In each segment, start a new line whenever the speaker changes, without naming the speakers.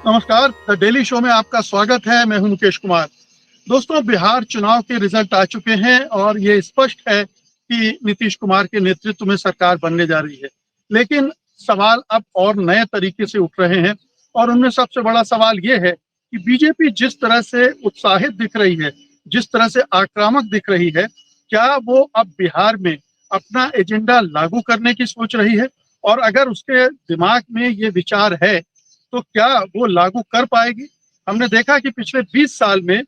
नमस्कार, the daily show में आपका स्वागत है। मैं हूं मुकेश कुमार। दोस्तों, बिहार चुनाव के रिजल्ट आ चुके हैं और ये स्पष्ट है कि नीतीश कुमार के नेतृत्व में सरकार बनने जा रही है। लेकिन सवाल अब और नए तरीके से उठ रहे हैं और उनमें सबसे बड़ा सवाल ये है कि बीजेपी जिस तरह से उत्साहित दिख रही है, जिस तरह से आक्रामक दिख रही है, क्या वो अब बिहार में अपना एजेंडा लागू करने की सोच रही है? और अगर उसके दिमाग में ये विचार है तो क्या वो लागू कर पाएगी? हमने देखा कि पिछले 20 साल में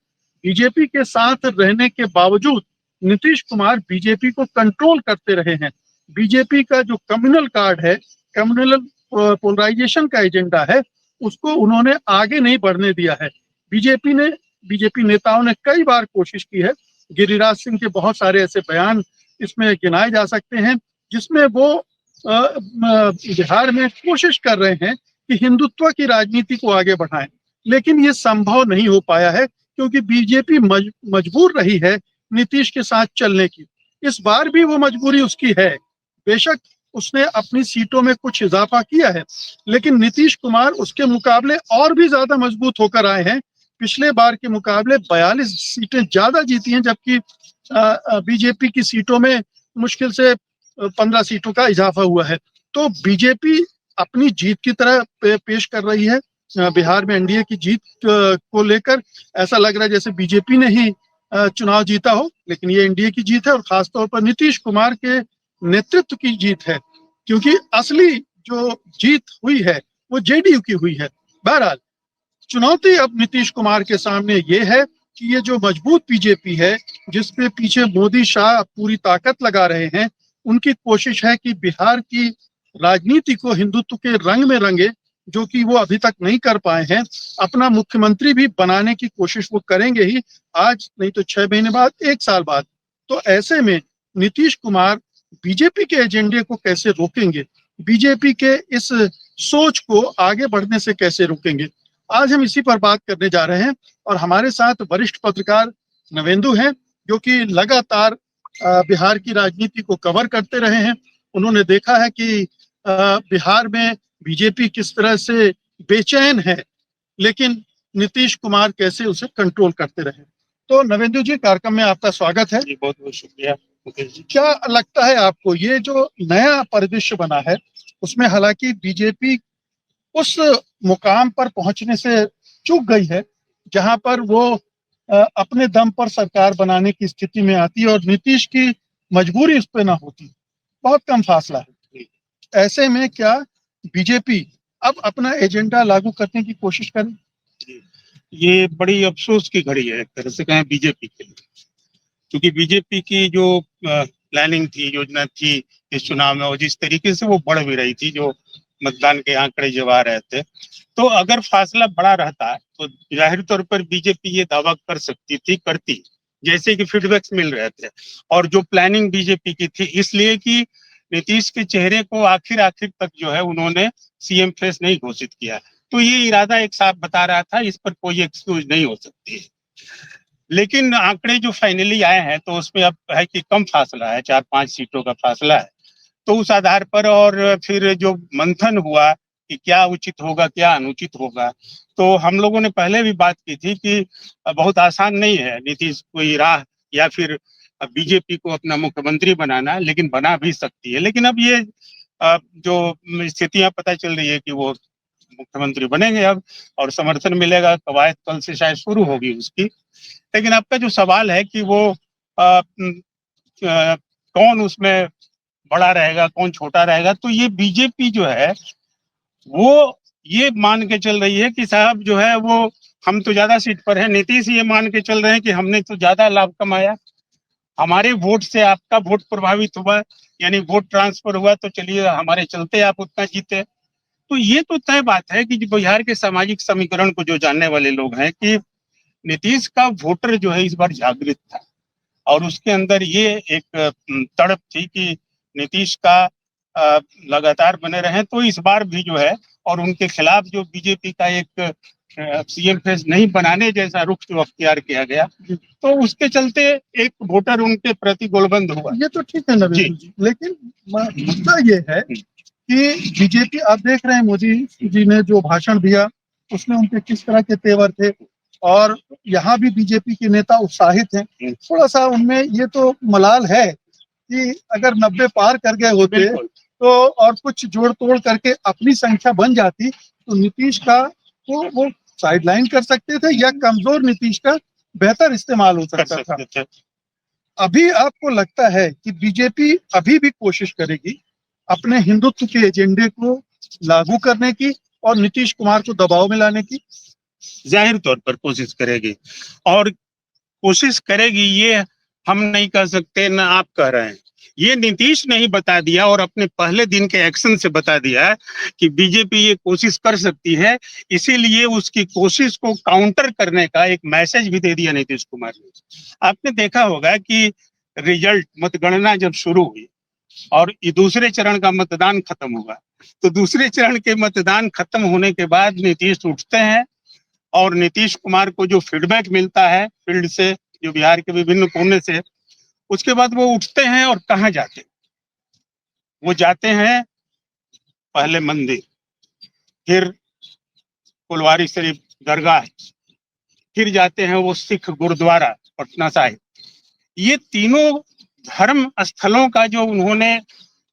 बीजेपी के साथ रहने के बावजूद नीतीश कुमार बीजेपी को कंट्रोल करते रहे हैं। बीजेपी का जो कम्युनल कार्ड है, कम्युनल पोलराइजेशन का एजेंडा है, उसको उन्होंने आगे नहीं बढ़ने दिया है। बीजेपी नेताओं ने कई बार कोशिश की है। गिरिराज सिंह के बहुत सारे ऐसे बयान इसमें गिनाए जा सकते हैं जिसमें वो बिहार में कोशिश कर रहे हैं कि हिंदुत्व की राजनीति को आगे बढ़ाएं। लेकिन ये संभव नहीं हो पाया है क्योंकि बीजेपी मजबूर रही है नीतीश के साथ चलने की। इस बार भी वो मजबूरी उसकी है। बेशक उसने अपनी सीटों में कुछ इजाफा किया है, लेकिन नीतीश कुमार उसके मुकाबले और भी ज्यादा मजबूत होकर आए हैं। पिछले बार के मुकाबले 42 सीटें ज्यादा जीती हैं, जबकि बीजेपी की सीटों में मुश्किल से 15 सीटों का इजाफा हुआ है। तो बीजेपी अपनी जीत की तरह पेश कर रही है। बिहार में एनडीए की जीत को लेकर ऐसा लग रहा है जैसे बीजेपी ने ही चुनाव जीता हो, लेकिन ये एनडीए की जीत है और खासतौर पर नीतीश कुमार के नेतृत्व की जीत है, क्योंकि असली जो जीत हुई है वो जेडीयू की हुई है। बहरहाल, चुनौती अब नीतीश कुमार के सामने ये है कि ये जो मजबूत बीजेपी है, जिसके पीछे मोदी शाह पूरी ताकत लगा रहे हैं, उनकी कोशिश है कि बिहार की राजनीति को हिंदुत्व के रंग में रंगे, जो कि वो अभी तक नहीं कर पाए हैं। अपना मुख्यमंत्री भी बनाने की कोशिश वो करेंगे ही, आज नहीं तो 6 महीने बाद, 1 साल बाद। तो ऐसे में नीतीश कुमार बीजेपी के एजेंडे को कैसे रोकेंगे, बीजेपी के इस सोच को आगे बढ़ने से कैसे रोकेंगे, आज हम इसी पर बात करने जा रहे हैं। और हमारे साथ वरिष्ठ पत्रकार नवेंदु हैं, जो कि लगातार बिहार की राजनीति को कवर करते रहे हैं। उन्होंने देखा है कि बिहार में बीजेपी किस तरह से बेचैन है, लेकिन नीतीश कुमार कैसे उसे कंट्रोल करते रहे। तो नवेंदु जी, कार्यक्रम में आपका स्वागत है।
जी, बहुत बहुत शुक्रिया मुकेश जी।
क्या लगता है आपको, ये जो नया परिदृश्य बना है, उसमें हालांकि बीजेपी उस मुकाम पर पहुंचने से चूक गई है जहां पर वो अपने दम पर सरकार बनाने की स्थिति में आती और नीतीश की मजबूरी उस पर ना होती। बहुत कम फासला है। ऐसे में क्या बीजेपी अब अपना एजेंडा लागू करने की कोशिश करे?
ये बड़ी अफसोस की घड़ी है एक तरह से कहें बीजेपी के लिए, क्योंकि बीजेपी की जो प्लानिंग थी, योजना थी इस चुनाव में, और जिस तरीके से वो बढ़ भी रही थी, जो मतदान के आंकड़े जब आ रहे थे, तो अगर फासला बड़ा रहता तो जाहिर तौर पर बीजेपी ये दावा कर सकती थी, करती, जैसे कि फीडबैक्स मिल रहे थे। और जो प्लानिंग बीजेपी की थी, इसलिए कि नीतीश के चेहरे को आखिर आखिर तक जो है उन्होंने सीएम फेस नहीं घोषित किया, तो ये इरादा एक साफ बता रहा था, इस पर कोई एक्सक्यूज नहीं हो सकती है। लेकिन आंकड़े जो फाइनली आए हैं तो उसमें अब है कि कम फासला है, 4-5 सीटों का फासला है। तो उस आधार पर और फिर जो मंथन हुआ कि क्या उचित होगा, क्या अनुचित होगा, तो हम लोगों ने पहले भी बात की थी कि बहुत आसान नहीं है नीतीश कोई राह या फिर बीजेपी को अपना मुख्यमंत्री बनाना, लेकिन बना भी सकती है। लेकिन अब ये जो स्थितियां पता चल रही है कि वो मुख्यमंत्री बनेंगे अब, और समर्थन मिलेगा, कवायद कल से शायद शुरू होगी उसकी। लेकिन आपका जो सवाल है कि वो कौन उसमें बड़ा रहेगा, कौन छोटा रहेगा, तो ये बीजेपी जो है वो ये मान के चल रही है कि साहब जो है वो हम तो ज्यादा सीट पर है। नीतीश ये मान के चल रहे हैं कि हमने तो ज्यादा लाभ कमाया, हमारे वोट से आपका वोट प्रभावित हुआ, यानी वोट ट्रांसफर हुआ, तो चलिए हमारे चलते आप उतना जीते। तो ये तो तय बात है कि बिहार के सामाजिक समीकरण को जो जानने वाले लोग हैं कि नीतीश का वोटर जो है इस बार जागृत था, और उसके अंदर ये एक तड़प थी कि नीतीश का लगातार बने रहे, तो इस बार भी जो है, और उनके खिलाफ जो बीजेपी का एक सीएम फेस नहीं बनाने जैसा रुख जो अख्तियार किया गया, तो उसके चलते एक वोटर उनके प्रति गोलबंद हुआ।
ये तो ठीक है नवीन जी, लेकिन मुद्दा ये है कि बीजेपी, आप देख रहे हैं मोदी जी ने जो भाषण दिया, उसमें उनके किस तरह के तेवर थे, और यहाँ भी बीजेपी के नेता उत्साहित हैं। थोड़ा सा उनमें ये तो मलाल है कि अगर 90 पार कर गए होते
बिल्कुल।
तो और कुछ जोड़ तोड़ करके अपनी संख्या बन जाती तो नीतीश का को वो साइडलाइन कर सकते थे या कमजोर नीतीश का बेहतर इस्तेमाल हो
कर
सकता था।
सकते थे।
अभी आपको लगता है कि बीजेपी अभी भी कोशिश करेगी अपने हिंदुत्व के एजेंडे को लागू करने की और नीतीश कुमार को दबाव में लाने की?
जाहिर तौर पर कोशिश करेगी, और कोशिश करेगी ये हम नहीं कह सकते, ना आप कह रहे हैं। ये नीतीश ने ही बता दिया और अपने पहले दिन के एक्शन से बता दिया है कि बीजेपी ये कोशिश कर सकती है, इसीलिए उसकी कोशिश को काउंटर करने का एक मैसेज भी दे दिया नीतीश कुमार ने। आपने देखा होगा कि रिजल्ट मतगणना जब शुरू हुई और ये दूसरे चरण का मतदान खत्म हुआ, तो दूसरे चरण के मतदान खत्म होने के बाद नीतीश उठते हैं और नीतीश कुमार को जो फीडबैक मिलता है फील्ड से, जो बिहार के विभिन्न कोने से, उसके बाद वो उठते हैं और कहाँ जाते हैं? वो जाते हैं पहले मंदिर, फिर फुलवारी शरीफ दरगाह, फिर जाते हैं वो सिख गुरुद्वारा पटना साहिब। ये तीनों धर्म स्थलों का जो उन्होंने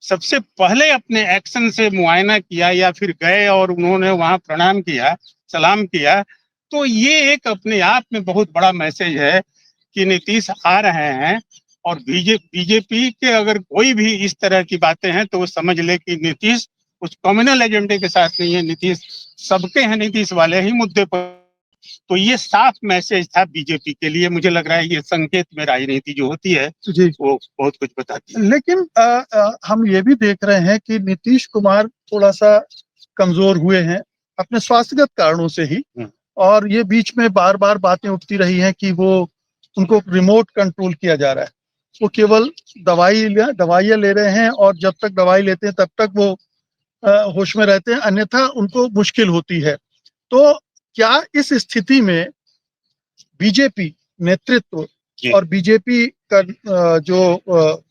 सबसे पहले अपने एक्शन से मुआयना किया या फिर गए और उन्होंने वहां प्रणाम किया, सलाम किया, तो ये एक अपने आप में बहुत बड़ा मैसेज है कि नीतीश आ रहे हैं। और बीजेपी के अगर कोई भी इस तरह की बातें हैं तो वो समझ ले कि नीतीश कुछ कम्युनल एजेंडे के साथ नहीं है, नीतीश सबके हैं, नीतीश वाले ही मुद्दे पर। तो ये साफ मैसेज था बीजेपी के लिए। मुझे लग रहा है ये संकेत में राजनीति जो होती है
जी,
वो बहुत कुछ बताती है।
लेकिन हम ये भी देख रहे हैं कि नीतीश कुमार थोड़ा सा कमजोर हुए हैं अपने स्वास्थ्यगत कारणों से ही, और ये बीच में बार बार बातें उठती रही हैं कि वो उनको रिमोट कंट्रोल किया जा रहा है। वो केवल दवाइयाँ ले रहे हैं और जब तक दवाई लेते हैं तब तक वो होश में रहते हैं, अन्यथा उनको मुश्किल होती है। तो क्या इस स्थिति में बीजेपी नेतृत्व और बीजेपी का जो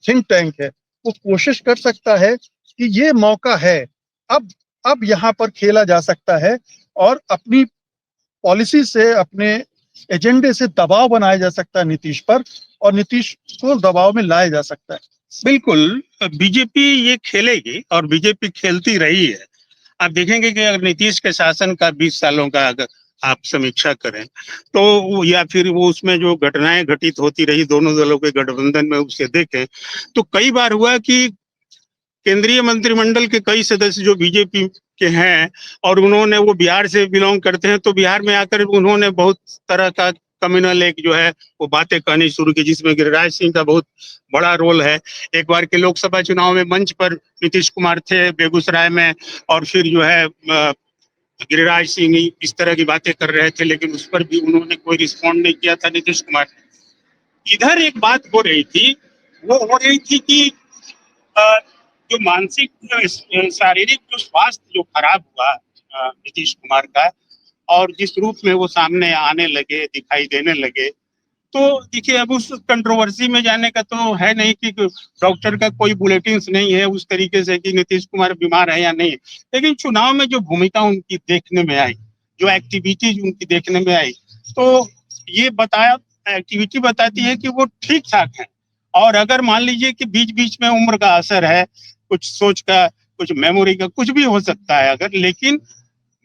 थिंक टैंक है वो कोशिश कर सकता है कि ये मौका है, अब यहाँ पर खेला जा सकता है और अपनी पॉलिसी से, अपने एजेंडे से दबाव बनाया जा सकता है नीतीश पर, और नीतीश को दबाव में लाया जा सकता है?
बिल्कुल, बीजेपी ये खेलेगी और बीजेपी खेलती रही है। आप देखेंगे कि अगर नीतीश के शासन का 20 सालों का अगर आप समीक्षा करें तो या फिर वो उसमें जो घटनाएं घटित होती रही दोनों दलों के गठबंधन में उसे देखें तो कई बार हुआ कि केंद्रीय मंत्रिमंडल के कई सदस्य जो बीजेपी के हैं और उन्होंने, वो बिहार से बिलोंग करते हैं, तो बिहार में आकर उन्होंने बहुत तरह का कम्युनल एक जो है वो बातें कहनी शुरू की, जिसमें गिरिराज सिंह का बहुत बड़ा रोल है। एक बार के लोकसभा चुनाव में मंच पर नीतीश कुमार थे बेगूसराय में, और फिर जो है गिरिराज सिंह इस तरह की बातें कर रहे थे, लेकिन उस पर भी उन्होंने कोई रिस्पॉन्ड नहीं किया था नीतीश कुमार ने। इधर एक बात हो रही थी, वो हो रही थी कि जो मानसिक शारीरिक जो स्वास्थ्य जो खराब हुआ नीतीश कुमार का, और जिस रूप में वो सामने आने लगे, दिखाई देने लगे, तो देखिए अब उस कंट्रोवर्सी में जाने का तो है नहीं कि डॉक्टर का कोई बुलेटिन नहीं है उस तरीके से कि नीतीश कुमार बीमार है या नहीं, लेकिन चुनाव में जो भूमिका उनकी देखने में आई, जो एक्टिविटीज उनकी देखने में आई, तो ये बताया, एक्टिविटी बताती है कि वो ठीक ठाक है। और अगर मान लीजिए कि बीच बीच में उम्र का असर है, कुछ सोच का, कुछ मेमोरी का, कुछ भी हो सकता है अगर, लेकिन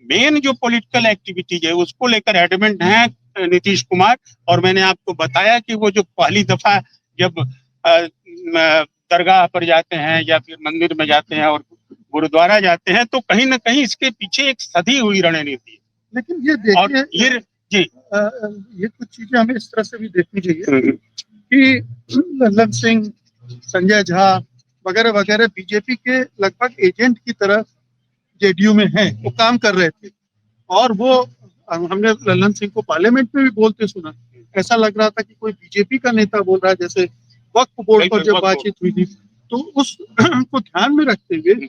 मेन जो पॉलिटिकल एक्टिविटीज है उसको लेकर एडमेंट है नीतीश कुमार। और मैंने आपको बताया कि वो जो पहली दफा जब दरगाह पर जाते हैं या फिर मंदिर में जाते हैं और गुरुद्वारा जाते हैं, तो कहीं ना कहीं इसके पीछे एक सधी हुई रणनीति है।
लेकिन ये देखिए,
ये जी
ये कुछ चीजें हमें इस तरह से भी देखनी चाहिए कि लल्लन सिंह, संजय झा वगैरह वगैरह बीजेपी के लगभग एजेंट की तरह जेडीयू में हैं, वो काम कर रहे थे, और वो हमने लल्लन सिंह को पार्लियामेंट में भी बोलते सुना। ऐसा लग रहा था कि कोई बीजेपी का नेता बोल रहा है, जैसे वक्फ बोर्ड पर जब बातचीत हुई थी, तो उस को ध्यान में रखते हुए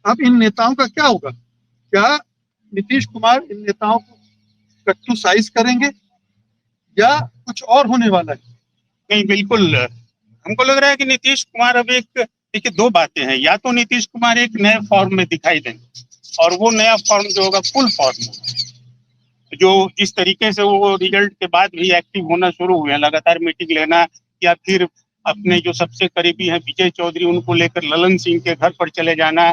अब इन नेताओं का क्या होगा? क्या नीतीश कुमार इन नेताओं को कट्टू साइज करेंगे या कुछ और होने वाला है?
नहीं, बिल्कुल हमको लग रहा है कि नीतीश कुमार अब एक, देखिए दो बातें हैं, या तो नीतीश कुमार एक नए फॉर्म में दिखाई देंगे और वो नया फॉर्म जो होगा फुल फॉर्म होगा, जो इस तरीके से वो रिजल्ट के बाद भी एक्टिव होना शुरू हुए हैं, लगातार मीटिंग लेना, या फिर अपने जो सबसे करीबी हैं विजय चौधरी उनको लेकर ललन सिंह के घर पर चले जाना,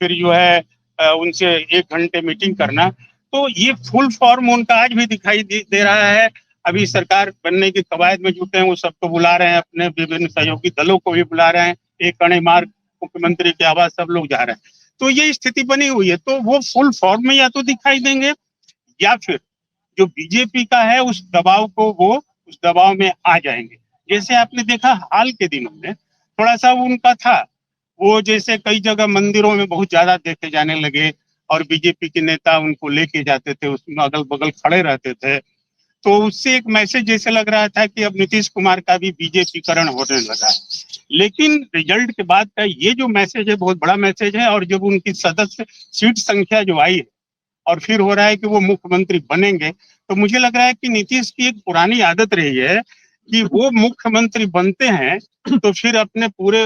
फिर जो है उनसे 1 घंटे मीटिंग करना, तो ये फुल फॉर्म उनका आज भी दिखाई दे रहा है। अभी सरकार बनने की कवायद में जुटे हैं, वो सबको बुला रहे हैं, अपने विभिन्न सहयोगी दलों को भी बुला रहे हैं, एक अणे मार्ग मुख्यमंत्री के आवास सब लोग जा रहे हैं। तो ये स्थिति बनी हुई है, तो वो फुल फॉर्म में या तो दिखाई देंगे, या फिर जो बीजेपी का है उस दबाव को वो उस दबाव में आ जाएंगे। जैसे आपने देखा हाल के दिनों में थोड़ा सा उनका था, वो जैसे कई जगह मंदिरों में बहुत ज्यादा देखे जाने लगे और बीजेपी के नेता उनको लेके जाते थे, उसमें अगल बगल खड़े रहते थे, तो उससे एक मैसेज जैसे लग रहा था कि अब नीतीश कुमार का भी बीजेपीकरण होने लगा है। लेकिन रिजल्ट के बाद का ये जो मैसेज है बहुत बड़ा मैसेज है, और जब उनकी सदस्य सीट संख्या जो आई है और फिर हो रहा है कि वो मुख्यमंत्री बनेंगे, तो मुझे लग रहा है कि नीतीश की एक पुरानी आदत रही है कि वो मुख्यमंत्री बनते हैं तो फिर अपने पूरे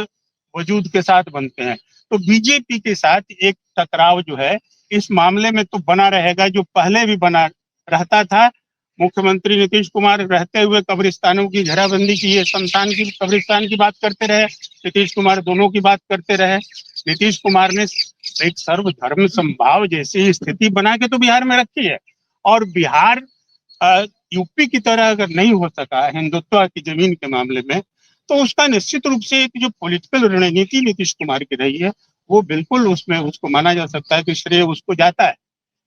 वजूद के साथ बनते हैं। तो बीजेपी के साथ एक टकराव जो है इस मामले में तो बना रहेगा, जो पहले भी बना रहता था। मुख्यमंत्री नीतीश कुमार रहते हुए कब्रिस्तानों की घेराबंदी की, ये शमशान की कब्रिस्तान की बात करते रहे, नीतीश कुमार दोनों की बात करते रहे। नीतीश कुमार ने एक सर्वधर्म समभाव जैसी स्थिति बना के तो बिहार में रखी है, और बिहार यूपी की तरह अगर नहीं हो सका हिंदुत्व की जमीन के मामले में, तो उसका निश्चित रूप से एक जो पॉलिटिकल रणनीति नीतीश कुमार की रही है वो बिल्कुल उसमें उसको माना जा सकता है कि श्रेय उसको जाता है।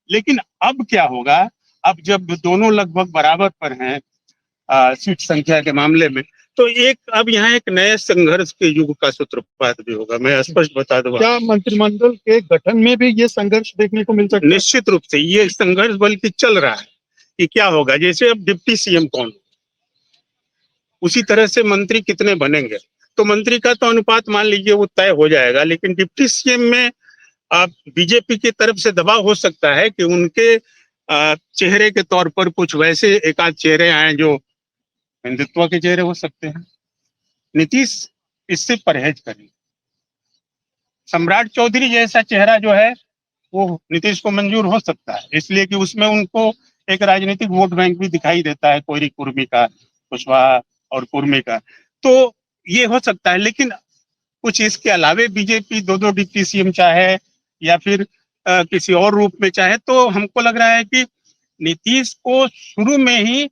लेकिन अब क्या होगा, अब जब दोनों लगभग बराबर पर हैं सीट संख्या के मामले में, तो एक अब यहाँ एक नए संघर्ष के युग का सूत्रपात भी होगा। मैं स्पष्ट बता दूंगा,
क्या मंत्रिमंडल के गठन में भी ये संघर्ष देखने को मिल सकता है?
निश्चित रूप से ये संघर्ष बल्कि चल रहा है कि क्या होगा। जैसे अब डिप्टी सीएम कौन, उसी तरह से मंत्री कितने बनेंगे, तो मंत्री का तो अनुपात मान लीजिए वो तय हो जाएगा, लेकिन डिप्टी सीएम में आप बीजेपी की तरफ से दबाव हो सकता है कि उनके चेहरे के तौर पर कुछ वैसे एक आध चेहरे आए जो हिंदुत्व के चेहरे हो सकते हैं। नीतीश इससे परहेज करें। सम्राट चौधरी जैसा चेहरा जो है वो नीतीश को मंजूर हो सकता है, इसलिए कि उसमें उनको एक राजनीतिक वोट बैंक भी दिखाई देता है, कोयरी कुर्मी का, कुशवाहा और कुर्मी का, तो ये हो सकता है। लेकिन कुछ इसके अलावे बीजेपी दो डिप्टी सीएम चाहे या फिर किसी और रूप में चाहे, तो हमको लग रहा है कि नीतीश को शुरू में ही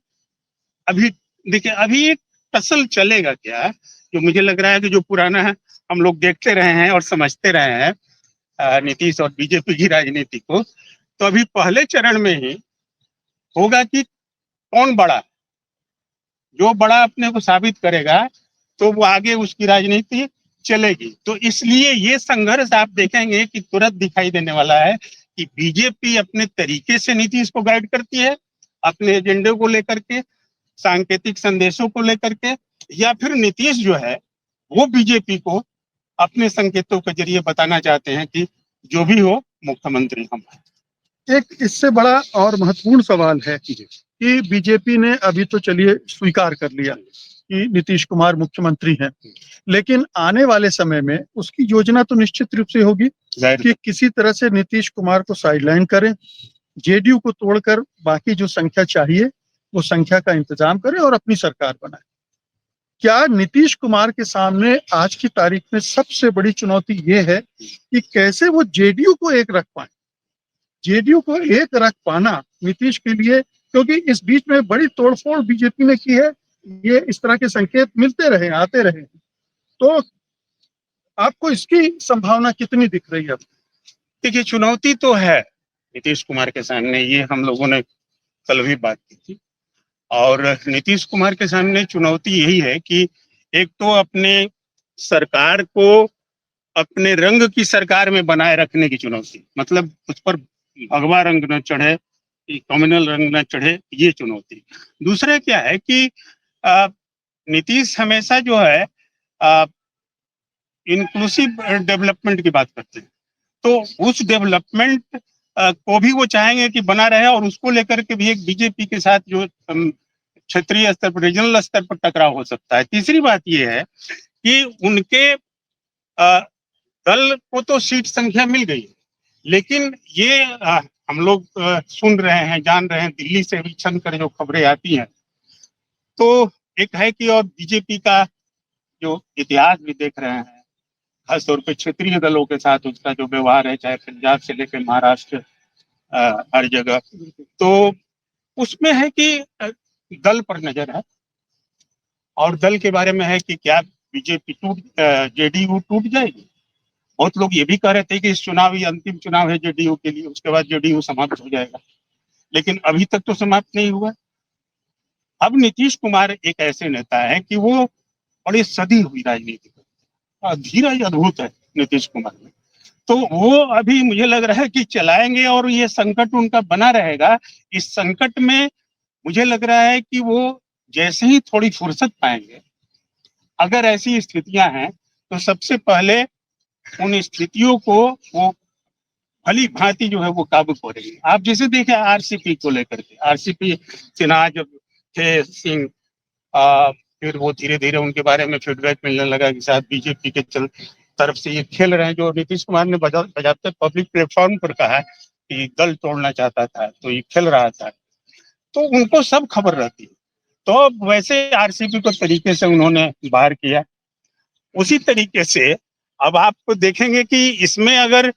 अभी देखिए अभी एक टसल चलेगा क्या, जो मुझे लग रहा है कि जो पुराना है हम लोग देखते रहे हैं और समझते रहे हैं नीतीश और बीजेपी की राजनीति को, तो अभी पहले चरण में ही होगा कि कौन बड़ा, जो बड़ा अपने को साबित करेगा तो वो आगे उसकी राजनीति चलेगी। तो इसलिए ये संघर्ष आप देखेंगे कि तुरंत दिखाई देने वाला है कि बीजेपी अपने तरीके से नीतीश को गाइड करती है, अपने एजेंडे को लेकर के, सांकेतिक संदेशों को लेकर के, या फिर नीतीश जो है वो बीजेपी को अपने संकेतों के जरिए बताना चाहते हैं कि जो भी हो मुख्यमंत्री हम हैं।
एक इससे बड़ा और महत्वपूर्ण सवाल है कि बीजेपी ने अभी तो चलिए स्वीकार कर लिया कि नीतीश कुमार मुख्यमंत्री हैं, लेकिन आने वाले समय में उसकी योजना तो निश्चित रूप से होगी कि किसी तरह से नीतीश कुमार को साइडलाइन करें, जेडीयू को तोड़कर बाकी जो संख्या चाहिए वो संख्या का इंतजाम करें और अपनी सरकार बनाए। क्या नीतीश कुमार के सामने आज की तारीख में सबसे बड़ी चुनौती ये है कि कैसे वो जेडीयू को एक रख पाए? जेडीयू को एक रख पाना नीतीश के लिए, क्योंकि इस बीच में बड़ी तोड़फोड़ बीजेपी ने की है, ये इस तरह के संकेत मिलते रहे, आते रहे, तो आपको इसकी संभावना कितनी दिख रही है?
देखिए चुनौती तो है नीतीश कुमार के सामने, ये हम लोगों ने कल भी बात की थी, और नीतीश कुमार के सामने चुनौती यही है कि एक तो अपने सरकार को अपने रंग की सरकार में बनाए रखने की चुनौती, मतलब उस पर भगवा रंग न चढ़े, कम्युनल रंग न चढ़े, ये चुनौती। दूसरा क्या है कि नीतीश हमेशा जो है इंक्लूसिव डेवलपमेंट की बात करते हैं, तो उस डेवलपमेंट को भी वो चाहेंगे कि बना रहे, और उसको लेकर के भी एक बीजेपी के साथ जो क्षेत्रीय स्तर पर, रीजनल स्तर पर टकराव हो सकता है। तीसरी बात ये है कि उनके दल को तो सीट संख्या मिल गई, लेकिन ये हम लोग सुन रहे हैं, जान रहे हैं, दिल्ली से भी छन कर जो खबरें आती हैं, तो एक है कि और बीजेपी का जो इतिहास भी देख रहे हैं, खास तौर पे क्षेत्रीय दलों के साथ उसका जो व्यवहार है, चाहे पंजाब से लेकर महाराष्ट्र, हर जगह, तो उसमें है कि दल पर नजर है, और दल के बारे में है कि क्या बीजेपी जेडीयू टूट जाएगी। बहुत लोग ये भी कह रहे थे कि इस चुनाव ये अंतिम चुनाव है जेडीयू के लिए, उसके बाद जेडीयू समाप्त हो जाएगा, लेकिन अभी तक तो समाप्त नहीं हुआ। अब नीतीश कुमार एक ऐसे नेता है कि वो बड़ी सदी हुई राजनीति में, धीरज अद्भुत है नीतीश कुमार में, तो वो अभी मुझे लग रहा है कि चलाएंगे और ये संकट उनका बना रहेगा। इस संकट में मुझे लग रहा है कि वो जैसे ही थोड़ी फुर्सत पाएंगे, अगर ऐसी स्थितियां हैं, तो सबसे पहले उन स्थितियों को वो भली भांति जो है वो काबू करेंगे। आप जैसे देखें आरसीपी को लेकर के, आरसीपी सिन्हा जब थे सिंह, फिर वो धीरे धीरे उनके बारे में फीडबैक मिलने लगा कि शायद बीजेपी के तरफ से ये खेल रहे हैं, जो नीतीश कुमार ने बजाते पब्लिक प्लेटफॉर्म पर कहा कि दल तोड़ना चाहता था, तो ये खेल रहा था, तो उनको सब खबर रहती है। तो वैसे आरसीपी को तरीके से उन्होंने बाहर किया, उसी तरीके से अब आप देखेंगे कि इसमें अगर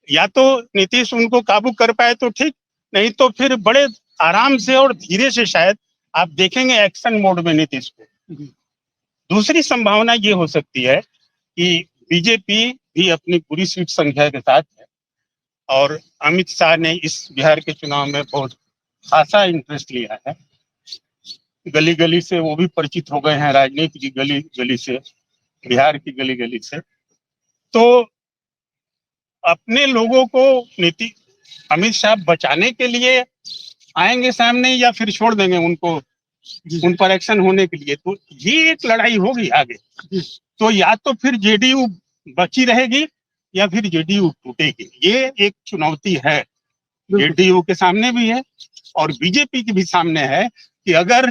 या तो नीतीश उनको काबू कर पाए तो ठीक, नहीं तो फिर बड़े आराम से और धीरे से शायद आप देखेंगे एक्शन मोड में नीतीश को। दूसरी संभावना ये हो सकती है कि बीजेपी भी अपनी पूरी सीट संख्या के साथ है, और अमित शाह ने इस बिहार के चुनाव में बहुत खासा इंटरेस्ट लिया है, गली गली से वो भी परिचित हो गए हैं, राजनीति की गली गली से, बिहार की गली गली से, तो अपने लोगों को अमित शाह बचाने के लिए आएंगे सामने या फिर छोड़ देंगे उनको उन पर एक्शन होने के लिए। तो ये एक लड़ाई होगी आगे, तो या तो फिर जेडीयू बची रहेगी या फिर जेडीयू टूटेगी। ये एक चुनौती है, जेडीयू के सामने भी है और बीजेपी के भी सामने है कि अगर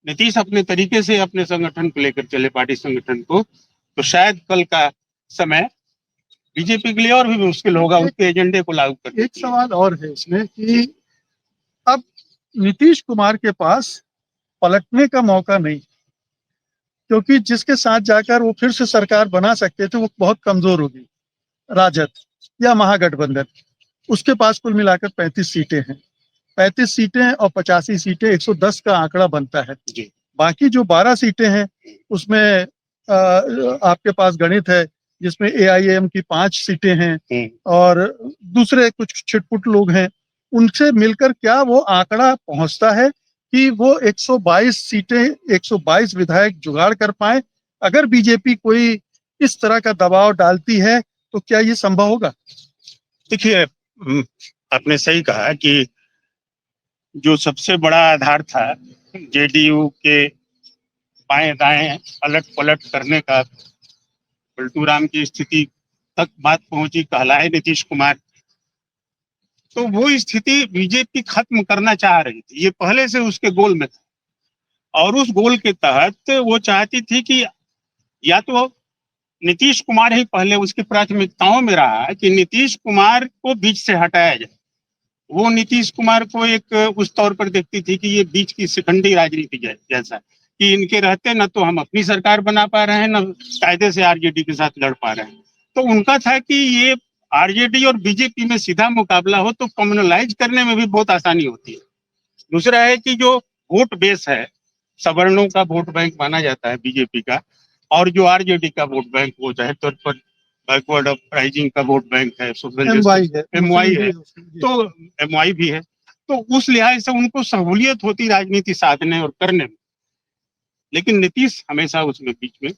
नीतीश अपने तरीके से अपने संगठन को लेकर चले, पार्टी संगठन को, तो शायद कल का समय बीजेपी के लिए और भी मुश्किल होगा उसके एजेंडे को लागू करने।
एक सवाल और है इसमें कि अब नीतीश कुमार के पास पलटने का मौका नहीं, क्योंकि जिसके साथ जाकर वो फिर से सरकार बना सकते थे वो बहुत कमजोर होगी, राजद या महागठबंधन। उसके पास कुल मिलाकर 35 सीटें हैं, 35 सीटें और 85 सीटें, 110 का आंकड़ा बनता है।
जी।
बाकी जो 12 सीटें हैं उसमें आपके पास गणित है, जिसमें एआईएम की 5 सीटें हैं और दूसरे कुछ छिटपुट लोग हैं, उनसे मिलकर क्या वो आंकड़ा पहुंचता है कि वो 122 सीटें, 122 विधायक जुगाड़ कर पाए? अगर बीजेपी कोई इस तरह का दबाव डालती है तो क्या ये संभव होगा?
देखिए, आपने सही कहा कि जो सबसे बड़ा आधार था जेडीयू के बाएं दाएं अलट पलट करने का, पलटू राम की स्थिति तक बात पहुंची, कहलाए नीतीश कुमार, तो वो स्थिति बीजेपी खत्म करना चाह रही थी, ये पहले से उसके गोल में था। और उस गोल के तहत वो चाहती थी कि या तो नीतीश कुमार ही पहले उसकी प्राथमिकताओं में रहा कि नीतीश कुमार को बीच से हटाया जाए। वो नीतीश कुमार को एक उस तौर पर देखती थी कि ये बीच की शिखंडी राजनीति जैसा कि इनके रहते न तो हम अपनी सरकार बना पा रहे हैं, न कायदे से आरजेडी के साथ लड़ पा रहे हैं। तो उनका था कि ये आरजेडी और बीजेपी में सीधा मुकाबला हो तो कम्युनलाइज करने में भी बहुत आसानी होती है। दूसरा है कि जो वोट बेस है, सवर्णों का वोट बैंक माना जाता है बीजेपी का, और जो आरजेडी का वोट बैंक वो जाहिर तौर पर बैकवर्ड अपराइजिंग का वोट बैंक है, एमवाई है, तो एमवाई भी है, तो उस लिहाज से उनको सहूलियत होती राजनीति साधने और करने में। लेकिन नीतीश हमेशा उसमें बीच में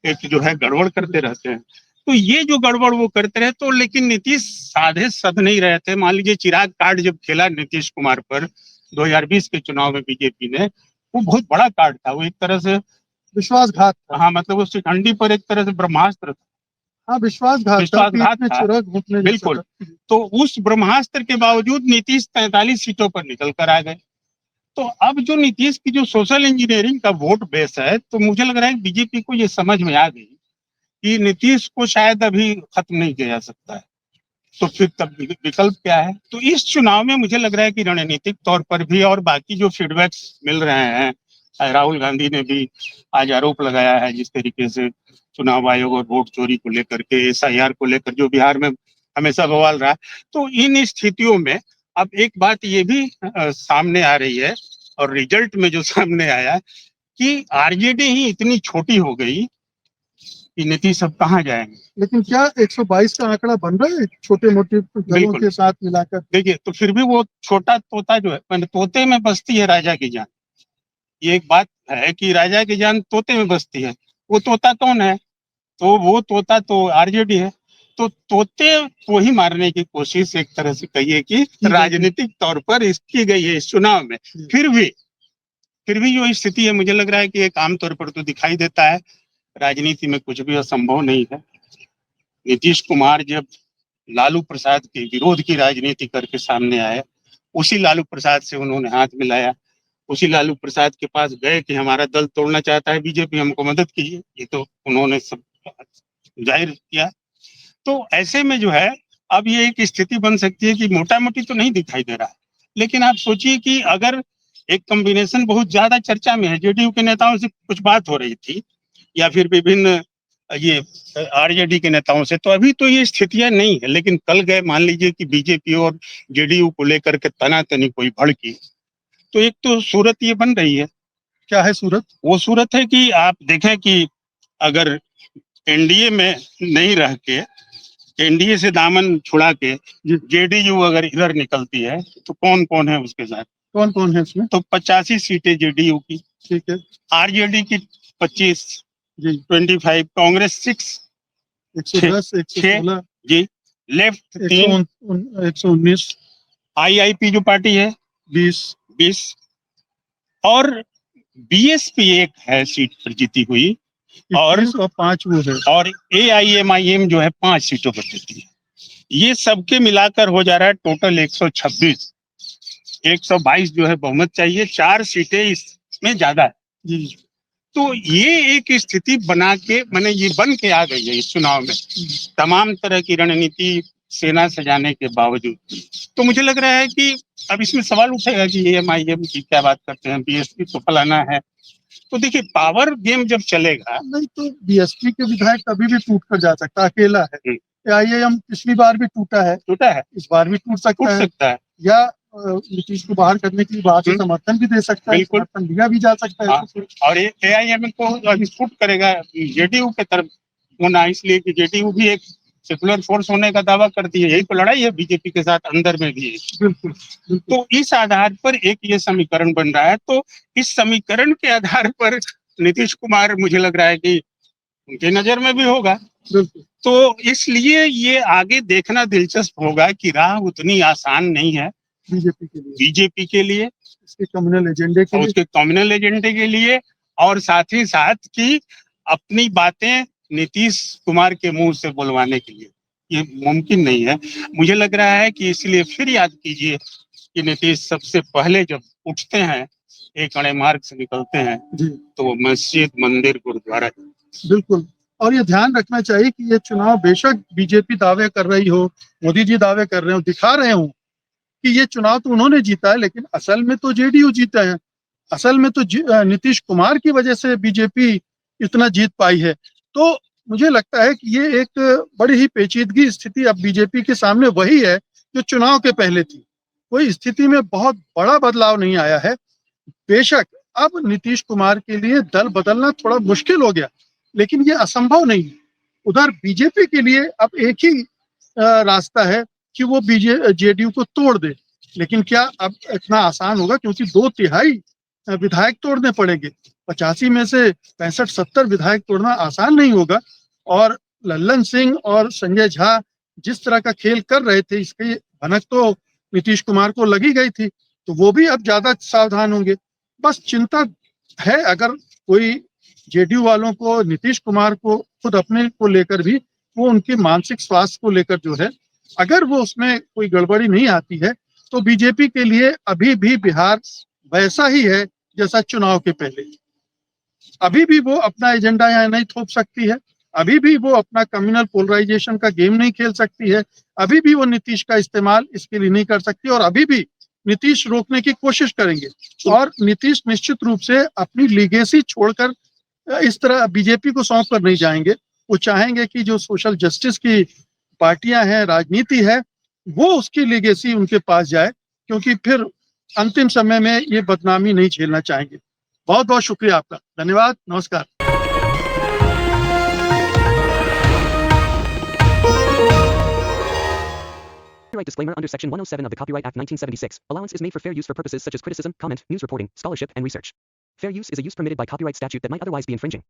एक जो है गड़बड़ करते रहते हैं। तो ये जो गड़बड़ वो करते रहे, तो लेकिन नीतीश साधे सध नहीं रहे थे। मान लीजिए चिराग कार्ड जब खेला नीतीश कुमार पर 2020 के चुनाव में बीजेपी ने, वो बहुत बड़ा कार्ड था, वो एक तरह से
विश्वासघात था।
हाँ, मतलब उस शिखंडी पर एक तरह से ब्रह्मास्त्र था।
हाँ, विश्वासघात था,
बिल्कुल। तो उस ब्रह्मास्त्र के बावजूद नीतीश 43 सीटों पर निकल कर आ गए। तो अब जो नीतीश की जो सोशल इंजीनियरिंग का वोट बेस है, तो मुझे लग रहा है बीजेपी को ये समझ में आ गई कि नीतीश को शायद अभी खत्म नहीं किया जा सकता है। तो फिर तब विकल्प क्या है? तो इस चुनाव में मुझे लग रहा है कि रणनीतिक तौर पर भी और बाकी जो फीडबैक्स मिल रहे हैं, राहुल गांधी ने भी आज आरोप लगाया है जिस तरीके से चुनाव आयोग और वोट चोरी को लेकर के, SIR को लेकर जो बिहार में हमेशा बवाल रहा, तो इन स्थितियों में अब एक बात ये भी सामने आ रही है और रिजल्ट में जो सामने आया कि आरजेडी ही इतनी छोटी हो गई कि नीतीश अब कहाँ जाएंगे।
लेकिन क्या 122 का आंकड़ा बन रहा है छोटे मोटे दलों
बिल्कुल।
के साथ मिलाकर?
देखिए, तो फिर भी वो छोटा तोता जो है, मैंने तोते में बसती है राजा की जान। ये एक बात है कि राजा की जान तोते में बसती है। वो तोता कौन है? तो वो तोता तो आरजेडी है। तो तोते को ही मारने की कोशिश एक तरह से कहिए कि राजनीतिक तौर पर की गई है इस चुनाव में। फिर भी जो स्थिति है, मुझे लग रहा है कि एक आमतौर पर तो दिखाई देता है राजनीति में कुछ भी असंभव नहीं है। नीतीश कुमार जब लालू प्रसाद के विरोध की राजनीति करके सामने आए, उसी लालू प्रसाद से उन्होंने हाथ मिलाया, उसी लालू प्रसाद के पास गए कि हमारा दल तोड़ना चाहता है बीजेपी, हमको मदद कीजिए। ये तो उन्होंने सब जाहिर किया। तो ऐसे में जो है अब ये एक स्थिति बन सकती है कि मोटा मोटी तो नहीं दिखाई दे रहा है, लेकिन आप सोचिए कि अगर एक कॉम्बिनेशन बहुत ज्यादा चर्चा में है, जेडीयू के नेताओं से कुछ बात हो रही थी या फिर विभिन्न ये आरजेडी के नेताओं से, तो अभी तो ये स्थितियां नहीं है। लेकिन कल गए, मान लीजिए कि बीजेपी और जेडीयू को लेकर के तनातनी कोई भड़की, तो एक तो सूरत ये बन रही है।
क्या है सूरत?
वो सूरत है कि आप देखें कि अगर एनडीए में नहीं रह के, एनडीए से दामन छुड़ा के जेडीयू अगर इधर निकलती है तो कौन कौन है उसके साथ?
कौन कौन है उसमें?
तो 85 सीटें जेडीयू की,
ठीक है,
आरजेडी की 25
जी,
25, कांग्रेस 6,
110, 116,
जी, लेफ्ट 3,
119,
आईआईपी जो पार्टी है
20
और बीएसपी एक है सीट पर जीती हुई, और
5 वो है,
और एआईएमआईएम जो है 5 सीटों पर जीती है। ये सबके मिलाकर हो जा रहा है टोटल 126। 122 जो है बहुमत चाहिए, 4 सीटें इसमें ज्यादा है
जी।
तो ये एक स्थिति बना के मैंने ये बन के आ गई है इस चुनाव में, तमाम तरह की रणनीति सेना सजाने के बावजूद। तो मुझे लग रहा है कि अब इसमें सवाल उठेगा कि एएमआईएम की क्या बात करते हैं, बीएसपी तो फलाना है। तो देखिए, पावर गेम जब चलेगा,
नहीं तो बीएसपी के विधायक कभी भी टूट कर जा सकता है, अकेला है। आईएएम पिछली बार भी टूटा है, इस बार भी टूट सकता है। या नीतीश को बाहर करने के लिए बाहर से समर्थन भी दे सकता है, समर्थन दिया भी जा सकता है।
और ये एआईएम को स्कूट करेगा जेडीयू के तरफ होना, इसलिए कि जेडीयू भी एक सेकुलर फोर्स होने का दावा करती है। यही तो लड़ाई है बीजेपी के साथ अंदर में भी।
बिल्कुल।
तो इस आधार पर एक ये समीकरण बन रहा है। तो इस समीकरण के आधार पर नीतीश कुमार, मुझे लग रहा है कि उनकी नजर में भी होगा। तो इसलिए ये आगे देखना दिलचस्प होगा कि राह उतनी आसान नहीं है बीजेपी के लिए,
उसके कम्युनल एजेंडे के लिए,
उसके कम्युनल एजेंडे के लिए, और साथ ही साथ की अपनी बातें नीतीश कुमार के मुंह से बुलवाने के लिए ये मुमकिन नहीं है। मुझे लग रहा है कि इसलिए फिर याद कीजिए कि नीतीश सबसे पहले जब उठते हैं, एक अड़े मार्ग से निकलते हैं, तो वो मस्जिद, मंदिर, गुरुद्वारा।
बिल्कुल। और ये ध्यान रखना चाहिए कि ये चुनाव बेशक बीजेपी दावे कर रही हो, मोदी जी दावे कर रहे हो, दिखा रहे हो कि ये चुनाव तो उन्होंने जीता है, लेकिन असल में तो जेडीयू जीता है। असल में तो नीतीश कुमार की वजह से बीजेपी इतना जीत पाई है। तो मुझे लगता है कि ये एक बड़ी ही पेचीदगी स्थिति अब बीजेपी के सामने वही है जो चुनाव के पहले थी। कोई स्थिति में बहुत बड़ा बदलाव नहीं आया है। बेशक अब नीतीश कुमार के लिए दल बदलना थोड़ा मुश्किल हो गया, लेकिन ये असंभव नहीं है। उधर बीजेपी के लिए अब एक ही रास्ता है कि वो जेडीयू को तोड़ दे, लेकिन क्या अब इतना आसान होगा? क्योंकि 2/3 विधायक तोड़ने पड़ेंगे। 85 में से 65-70 विधायक तोड़ना आसान नहीं होगा। और लल्लन सिंह और संजय झा जिस तरह का खेल कर रहे थे, इसकी भनक तो नीतीश कुमार को लगी गई थी, तो वो भी अब ज्यादा सावधान होंगे। बस चिंता है, अगर कोई जेडीयू वालों को नीतीश कुमार को खुद अपने को लेकर भी, वो उनके मानसिक स्वास्थ्य को लेकर जो है, अगर वो उसमें कोई गड़बड़ी नहीं आती है, तो बीजेपी के लिए अभी भी बिहार वैसा ही है जैसा चुनाव के पहले। अभी भी वो अपना एजेंडा यहाँ नहीं थोप सकती है, अभी भी वो अपना कम्युनल पोलराइजेशन का गेम नहीं खेल सकती है, अभी भी वो नीतीश का इस्तेमाल इसके लिए नहीं कर सकती और अभी भी नीतीश रोकने की कोशिश करेंगे। और नीतीश निश्चित रूप से अपनी लीगेसी छोड़कर इस तरह बीजेपी को सौंप कर नहीं जाएंगे। वो चाहेंगे कि जो सोशल जस्टिस की पार्टियां हैं, राजनीति है, वो उसकी लीगेसी उनके पास जाए, क्योंकि फिर अंतिम समय में ये बदनामी नहीं झेलना चाहेंगे। बहुत बहुत शुक्रिया आपका, धन्यवाद, नमस्कार।
Copyright disclaimer under Section 107 of the Copyright Act 1976. Allowance is made for fair use for purposes such as criticism, comment, news reporting, scholarship, and research. Fair use is a use permitted by copyright statute that might otherwise be infringing.